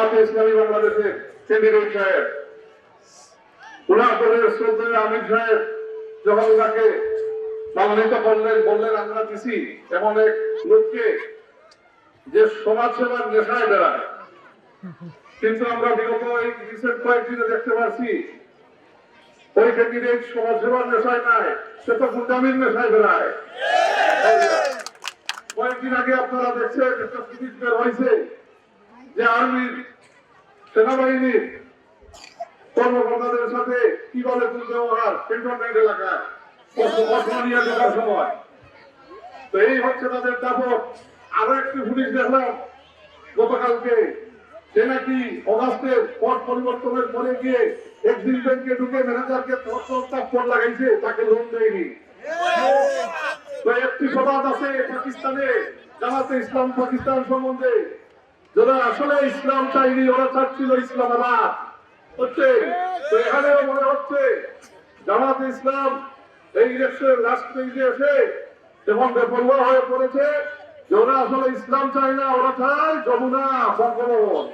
জামাতে ইসলামী বাংলাদেশের ক্যান্ডিডেট সাহেব, উনার দলের শ্রদ্ধেয় আমির সাহেব যখন ওনাকে মনোনীত করলেন, বললেন আমরা দিছি এমন এক লোককে যে সমাজ সেবার নেশায় বেড়ায়। কিন্তু আমরা বিগত এই রিসেন্ট কয়েকদিনে দেখতে পাচ্ছি ওই ক্যান্ডিডেট সমাজ সেবার নেশায় নাই, সে তো গুন্ডামির নেশায় বেড়ায়। কয়েকদিন আগে আপনারা দেখছেন একটা পুলিশ বের হয়েছে যে আর্মির সেনাবাহিনীর কর্মকর্তাদের সাথে কিভাবে দুর্ব্যবহার ক্যান্টনমেন্ট এলাকায় নিয়ে ঢোকার সময়। তো এই হচ্ছে তাদের দাপট। আরো একটি পুলিশ দেখলাম গতকালকে, সে নাকি অগাস্টের পট পরিবর্তনের পরে গিয়ে একদিন ব্যাংকে ঢুকে ম্যানেজারকে থাপ্পড় লাগাইছে, তাকে লোন দেয়নি। তো একটি সমাজ আছে পাকিস্তানে, জামাতে ইসলাম পাকিস্তান সম্বন্ধে, যারা আসলে ইসলাম চাইনি, ওরা চাচ্ছিল ইসলামাবাদ হচ্ছে। তো এখানেও মনে হচ্ছে জামাতে ইসলাম এই ইলেকশনের লাস্ট পেজে এসে যখন বেপরোয়া হয়ে পড়েছে, যে ওরা আসলে ইসলাম চায় না, ওরা চায় যমুনা বঙ্গভবন।